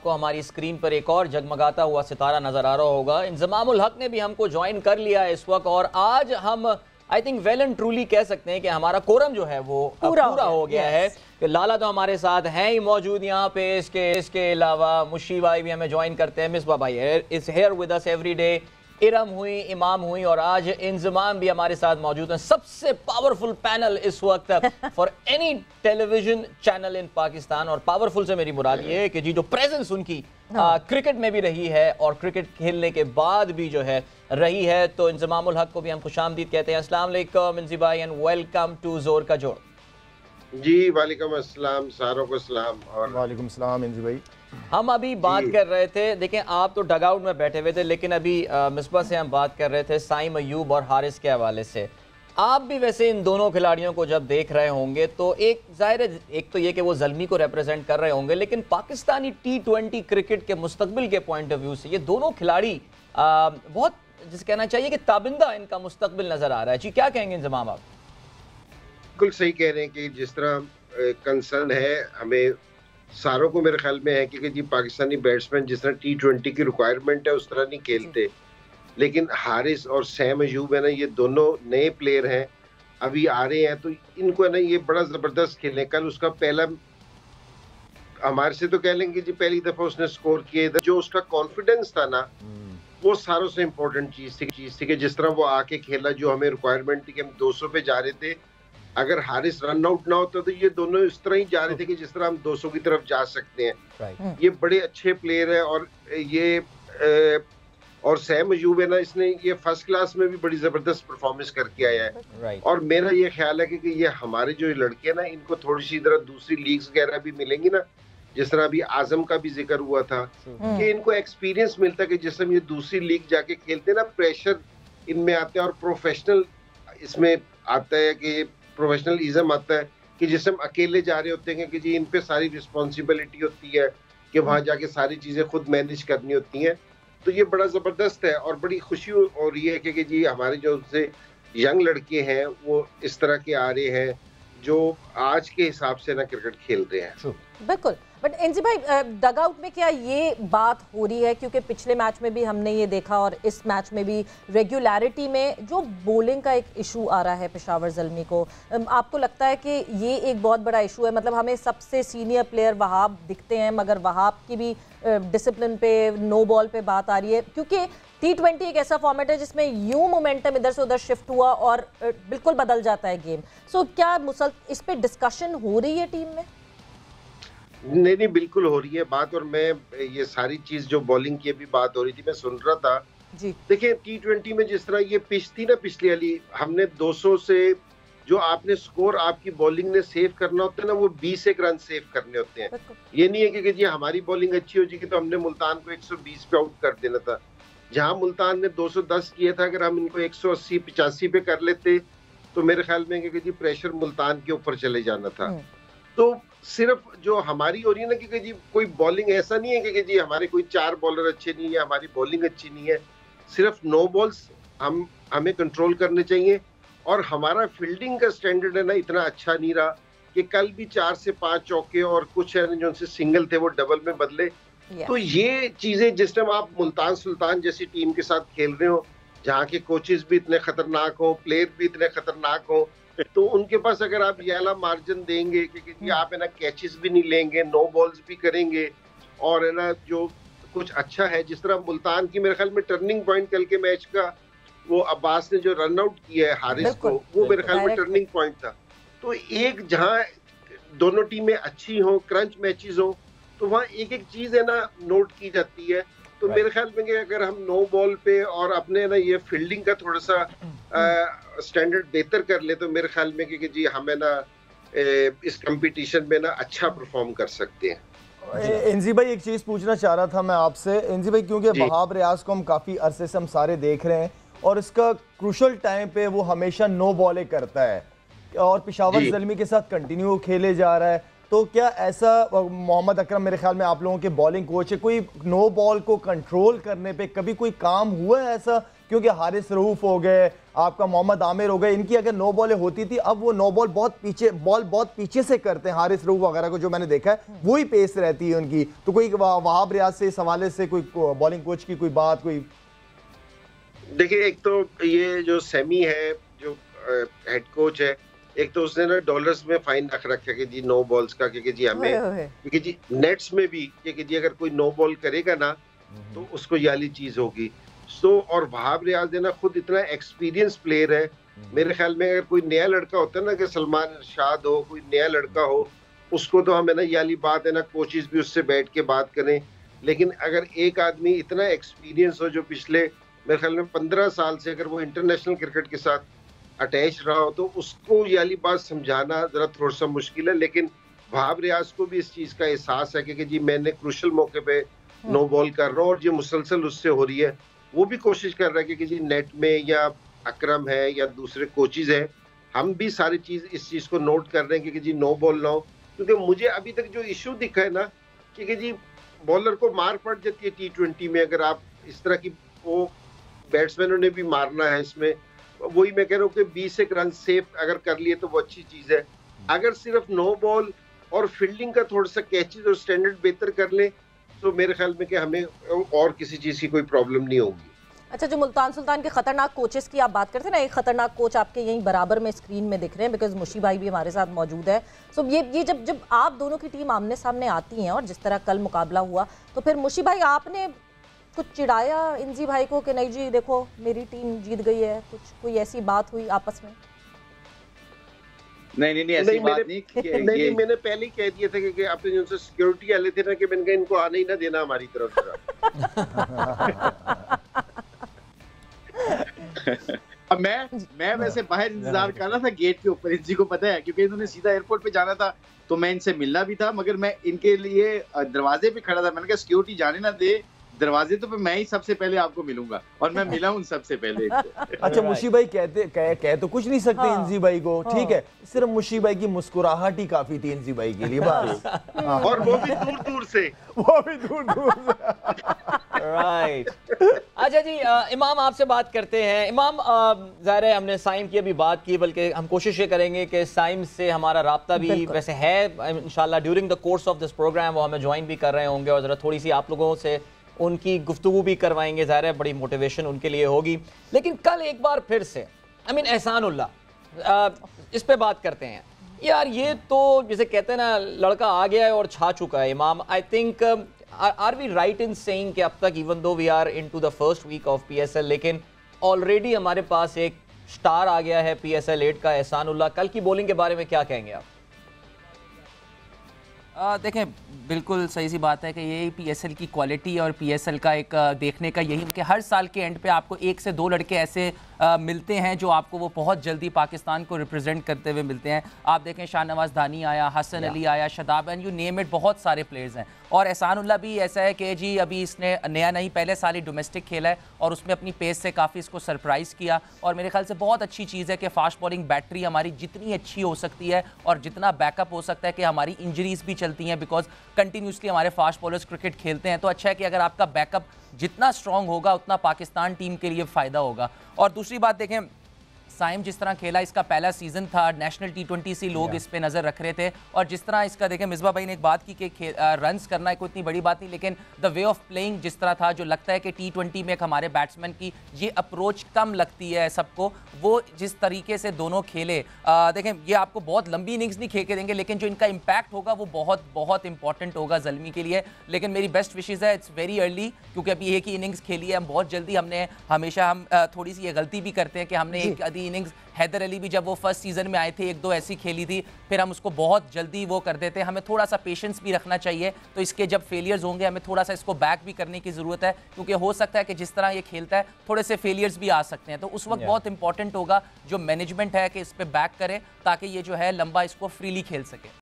आपको हमारी स्क्रीन पर एक और जगमगाता हुआ सितारा नजर आ रहा होगा। इंजमामुल हक ने भी हमको ज्वाइन कर लिया है इस वक्त, और आज हम I think well and truly कह सकते हैं कि हमारा कोरम जो है वो पूरा हो गया है। कि लाला तो हमारे साथ हैं ही मौजूद यहाँ पे, इसके अलावा मुशी भाई भी हमें ज्वाइन करते हैं, मिसबा भाई is here with us every day, Iram हुई, इमाम हुई, और आज इंजमाम भी हमारे साथ मौजूद हैं। सबसे पावरफुल पैनल इस वक्त for any television channel in Pakistan. और पावरफुल से मेरी मुराद ये है कि जी जो प्रेजेंस उनकी क्रिकेट में भी रही है और क्रिकेट खेलने के बाद भी जो है रही है, तो इंजमामुल हक को भी हम खुशामदीद कहते हैं। अस्सलाम वालेकुम इंजी भाई एंड वेलकम टू जोर का जोड़। जी वालेकुम अस्सलाम, सारों को सलाम। और वालेकुम सलाम इंजी भाई। हम अभी बात कर रहे थे, देखें आप तो डग आउट में बैठे हुए थे, लेकिन अभी मिसबा से हम बात कर रहे थे साइम अयूब और हारिस के हवाले से। आप भी वैसे इन दोनों खिलाड़ियों को जब देख रहे होंगे तो एक जाहिर है, एक तो ये कि वो ज़ल्मी को रिप्रेजेंट कर रहे होंगे, लेकिन पाकिस्तानी T20 क्रिकेट के मुस्तकबिल के पॉइंट ऑफ व्यू से ये दोनों खिलाड़ी बहुत, जिसे कहना चाहिए कि ताबिंदा इनका मुस्तकबिल नजर आ रहा है। जी क्या कहेंगे इंजमाम आप? बिल्कुल सही कह रहे हैं कि जिस तरह कंसर्न है हमें सारों को, मेरे ख्याल में है कि जी पाकिस्तानी बैट्समैन जिस तरह T20 की रिक्वायरमेंट है उस तरह नहीं खेलते, लेकिन हारिस और सैम अयूब है ना, ये दोनों नए प्लेयर हैं, अभी आ रहे हैं, तो इनको है ना ये बड़ा जबरदस्त खेले। कल उसका पहला, हमारे से तो कह लेंगे जी पहली दफा उसने स्कोर किए, जो उसका कॉन्फिडेंस था ना वो सारों से इम्पोर्टेंट चीज थी कि जिस तरह वो आके खेला, जो हमें रिक्वायरमेंट थी कि हम 200 पे जा रहे थे, अगर हारिस रन आउट ना होता तो ये दोनों इस तरह ही जा रहे थे कि जिस तरह हम 200 की तरफ जा सकते हैं। ये बड़े अच्छे प्लेयर है, और ये और सैम अयूब है ना, इसने ये फर्स्ट क्लास में भी बड़ी जबरदस्त परफॉर्मेंस करके आया है। और मेरा ये ख्याल है कि ये हमारे जो लड़के हैं ना, इनको थोड़ी सी तरह दूसरी लीग्स वगैरह भी मिलेंगी ना, जिस तरह अभी आजम का भी जिक्र हुआ था कि इनको एक्सपीरियंस मिलता है कि जिस समय ये दूसरी लीग जाके खेलते हैं ना, प्रेशर इनमें आता है और प्रोफेशनल इसमें आता है कि प्रोफेशनलिज्म आता है कि जिस हम अकेले जा रहे होते हैं कि जी इन पे सारी रिस्पॉन्सिबिलिटी होती है कि वहां जाके सारी चीजें खुद मैनेज करनी होती हैं। तो ये बड़ा जबरदस्त है और बड़ी खुशी हो रही है कि जी हमारे जो से यंग लड़के हैं वो इस तरह के आ रहे हैं जो आज के हिसाब से ना क्रिकेट खेल रहे हैं। बिल्कुल, बट एनजी भाई डग आउट में क्या ये बात हो रही है, क्योंकि पिछले मैच में भी हमने ये देखा और इस मैच में भी रेगुलरिटी में जो बॉलिंग का एक इशू आ रहा है पेशावर ज़ल्मी को, आपको लगता है कि ये एक बहुत बड़ा इशू है? मतलब हमें सबसे सीनियर प्लेयर वहाब दिखते हैं, मगर वहाब की भी डिसिप्लिन पे, नो बॉल पे बात आ रही है, क्योंकि T20 एक ऐसा फॉर्मेट है जिसमें यूं मोमेंटम इधर से उधर शिफ्ट हुआ और बिल्कुल बदल जाता है गेम। सो क्या इस पे डिस्कशन हो रही है टीम में? नहीं, बिल्कुल हो रही है बात, और मैं ये सारी चीज जो बॉलिंग की अभी बात हो रही थी मैं सुन रहा था जी। देखिए T20 में जिस तरह ये पिच थी ना पिछली वाली, हमने 200 से जो आपने स्कोर आपकी बॉलिंग ने सेव करना होता है ना, वो 20 एक रन सेव करने होते हैं। ये नहीं है कि जी हमारी बॉलिंग अच्छी हो जाएगी तो हमने मुल्तान को 120 पे आउट कर देना था। जहां मुल्तान ने 210 किया था, अगर हम इनको 180-85 पे कर लेते तो मेरे ख्याल में कि जी प्रेशर मुल्तान के ऊपर चले जाना था। तो सिर्फ जो हमारी हो रही है ना कि जी कोई बॉलिंग ऐसा नहीं है कि जी हमारे कोई 4 बॉलर अच्छे नहीं है, हमारी बॉलिंग अच्छी नहीं है, सिर्फ नो बॉल्स हमें कंट्रोल करने चाहिए। और हमारा फील्डिंग का स्टैंडर्ड है ना इतना अच्छा नहीं रहा कि कल भी 4 से 5 चौके और कुछ है जो उनसे सिंगल थे वो डबल में बदले। तो ये चीजें जिस टाइम आप मुल्तान सुल्तान जैसी टीम के साथ खेल रहे हो, जहाँ के कोचेस भी इतने खतरनाक हो, प्लेयर भी इतने खतरनाक हो, तो उनके पास अगर आप ये वाला मार्जिन देंगे कि आप है ना कैचेस भी नहीं लेंगे, नो बॉल्स भी करेंगे, और है ना जो कुछ अच्छा है, जिस तरह मुल्तान की मेरे ख्याल में टर्निंग पॉइंट कल के मैच का वो अब्बास ने जो रन आउट किया है हारिस को, वो मेरे ख्याल में टर्निंग पॉइंट था। तो एक जहाँ दोनों टीमें अच्छी हो, क्रंच मैचेस हो, तो वहाँ एक एक चीज है ना नोट की जाती है। तो मेरे ख्याल में कि अगर हम नो बॉल पे और अपने ना ये फील्डिंग का थोड़ा सा स्टैंडर्ड बेहतर कर ले, तो मेरे ख्याल में कि जी हमें ना इस कंपटीशन में ना अच्छा परफॉर्म कर सकते हैं। एनजी भाई एक चीज पूछना चाह रहा था मैं आपसे एनजी भाई, क्योंकि वहाब रियाज को हम काफी अरसे से हम सारे देख रहे हैं और इसका क्रूशल टाइम पे वो हमेशा नो बॉले करता है और पेशावर ज़ल्मी के साथ कंटिन्यू खेले जा रहा है, तो क्या ऐसा मोहम्मद अकरम मेरे ख्याल में आप लोगों के बॉलिंग कोच है, कोई नो बॉल को कंट्रोल करने पे कभी कोई काम हुआ है ऐसा? क्योंकि हारिस रऊफ हो गए, आपका मोहम्मद आमिर हो गए, इनकी अगर नो बॉलें होती थी, अब वो नो बॉल बहुत पीछे से करते हैं। हारिस रऊफ वगैरह को जो मैंने देखा है वही पेस रहती है उनकी। तो कोई वहाब रियाज से इस हवाले से कोई बॉलिंग कोच की कोई बात कोई? देखिए, एक तो ये जो सेमी है, जो हेड कोच है, एक तो उसने ना डॉलर्स में फाइन रख रखा है कि जी नो बॉल्स का, क्योंकि जी हमें, क्योंकि जी नेट्स में भी क्योंकि जी अगर कोई नो बॉल करेगा ना तो उसको ये वाली चीज होगी। सो और वहाब रियाज ना खुद इतना एक्सपीरियंस प्लेयर है, मेरे ख्याल में अगर कोई नया लड़का होता है ना, कि सलमान इरशाद हो, कोई नया लड़का हो, उसको तो हमें ना ये वाली बात है ना, कोचेस भी उससे बैठ के बात करें। लेकिन अगर एक आदमी इतना एक्सपीरियंस हो, जो पिछले मेरे ख्याल में 15 साल से अगर वो इंटरनेशनल क्रिकेट के साथ अटैच रहा हो, तो उसको ये वाली बात समझाना जरा थोड़ा सा मुश्किल है। लेकिन वहाब रियाज को भी इस चीज का एहसास है कि जी मैंने क्रूशल मौके पे नो बॉल कर रहा हूँ और ये मुसलसल उससे हो रही है। वो भी कोशिश कर रहा है कि जी नेट में या अकरम है या दूसरे कोचेज हैं, हम भी सारी चीज इस चीज को नोट कर रहे हैं कि जी नो बॉल ना हो। क्योंकि मुझे अभी तक जो इशू दिखा है ना कि जी बॉलर को मार पड़ जाती है T20 में, अगर आप इस तरह की, वो बैट्समैनों ने भी मारना है इसमें, वही मैं कह रहा हूँ कि 20 एक रन सेफ अगर कर लिए तो वो अच्छी चीज है। अगर सिर्फ नो बॉल और फील्डिंग का थोड़ा सा कैचेज और स्टैंडर्ड बेहतर कर ले तो मेरे ख्याल में कि हमें और किसी चीज की कोई प्रॉब्लम नहीं होगी। अच्छा, जो मुल्तान सुल्तान के खतरनाक कोचेस की आप बात करते हैं ना, एक खतरनाक कोच आपके यहीं बराबर में स्क्रीन में दिख रहे हैं, बिकॉज मुशी भाई भी हमारे साथ मौजूद है। सो ये जब आप दोनों की टीम आमने सामने आती हैं और जिस तरह कल मुकाबला हुआ, तो फिर मुशी भाई आपने कुछ चिढ़ाया इंजी भाई को कि नहीं जी देखो मेरी टीम जीत गई है, कुछ कोई ऐसी बात हुई आपस में? नहीं ऐसी बात नहीं। मैंने पहले ही कह दिया था कि अपने जो सिक्योरिटी वाले थे ना, कि मैंने कहा इनको आने ही ना देना हमारी तरफ से। अब मैं वैसे बाहर इंतजार कर रहा था गेट के ऊपर, इनजी को पता है क्योंकि इन्होंने सीधा एयरपोर्ट पे जाना था, तो मैं इनसे मिलना भी था, मगर मैं इनके लिए दरवाजे पे खड़ा था। मैंने कहा सिक्योरिटी जाने ना दे दरवाजे, तो मैं ही सबसे पहले आपको मिलूंगा, और मैं मिला हूं सबसे पहले। अच्छा, मुशी भाई कह तो कुछ नहीं सकते इंजी भाई को, ठीक है, सिर्फ मुशी भाई की मुस्कुराहट ही काफी थी इंजी भाई के लिए बस। और वो भी दूर दूर से। राइट। अच्छा जी, इमाम आपसे बात करते हैं। इमाम, ज़ाहिर है हमने साइम की अभी बात की, बल्कि हम कोशिश ये करेंगे कि साइम से हमारा राब्ता भी वैसे है इंशाल्लाह during the course of this program, वो हमें ज्वाइन भी कर रहे होंगे और ज़रा थोड़ी सी आप लोगों से उनकी गुफ्तगू भी करवाएंगे। ज़ाहिर है बड़ी मोटिवेशन उनके लिए होगी। लेकिन कल एक बार फिर से एहसानुल्लाह, इस पे बात करते हैं यार। ये तो जैसे कहते हैं ना, लड़का आ गया है और छा चुका है। इमाम, I think are we right in saying कि अब तक even though we are into the first week of PSL, लेकिन ऑलरेडी हमारे पास एक स्टार आ गया है PSL 8 का, एहसानुल्लाह। कल की बॉलिंग के बारे में क्या कहेंगे आप? देखें, बिल्कुल सही सी बात है कि यही PSL की क्वालिटी और PSL का एक देखने का यही कि हर साल के एंड पे आपको 1 से 2 लड़के ऐसे मिलते हैं जो आपको वो बहुत जल्दी पाकिस्तान को रिप्रेजेंट करते हुए मिलते हैं। आप देखें शाहनवाज दानी आया, हसन अली आया, Shadab, and you name it, बहुत सारे प्लेयर्स हैं। और एहसानुल्लाह भी ऐसा है कि जी अभी इसने नया नहीं, पहले साल ही डोमेस्टिक खेला है और उसमें अपनी पेस से काफ़ी इसको सरप्राइज़ किया। और मेरे ख्याल से बहुत अच्छी चीज़ है कि फास्ट बॉलिंग बैटरी हमारी जितनी अच्छी हो सकती है और जितना बैकअप हो सकता है कि हमारी इंजरीज भी चलती हैं, बिकॉज कंटिन्यूसली हमारे फास्ट बॉलर्स क्रिकेट खेलते हैं। तो अच्छा है कि अगर आपका बैकअप जितना स्ट्रांग होगा उतना पाकिस्तान टीम के लिए फ़ायदा होगा। और दूसरी बात देखें, साइम जिस तरह खेला, इसका पहला सीजन था, नेशनल T20 से लोग इस पे नज़र रख रहे थे। और जिस तरह इसका देखें, मिसबा भाई ने एक बात की कि रन्स करना कोई इतनी बड़ी बात नहीं, लेकिन द वे ऑफ प्लेइंग जिस तरह था, जो लगता है कि T20 में एक हमारे बैट्समैन की ये अप्रोच कम लगती है सबको, वो जिस तरीके से दोनों खेले, देखें ये आपको बहुत लंबी इनिंग्स नहीं खेल के देंगे, लेकिन जो इनका इम्पैक्ट होगा वो बहुत बहुत इंपॉर्टेंट होगा ज़ल्मी के लिए। लेकिन मेरी बेस्ट विशेज़ है, इट्स वेरी अर्ली, क्योंकि अभी एक ही इनिंग्स खेली है, हम बहुत जल्दी, हमने हमेशा हम थोड़ी सी ये गलती भी करते हैं कि हमने एक आधी इनिंग्स, हैदर अली भी जब वो फर्स्ट सीजन में आए थे 1-2 ऐसी खेली थी, फिर हम उसको बहुत जल्दी वो कर देते हैं। हमें थोड़ा सा पेशेंस भी रखना चाहिए। तो इसके जब फेलियर्स होंगे हमें थोड़ा सा इसको बैक भी करने की ज़रूरत है, क्योंकि हो सकता है कि जिस तरह ये खेलता है थोड़े से फेलियर्स भी आ सकते हैं। तो उस वक्त बहुत इंपॉर्टेंट होगा जो मैनेजमेंट है कि इस पर बैक करे, ताकि ये जो है लंबा इसको फ्रीली खेल सके।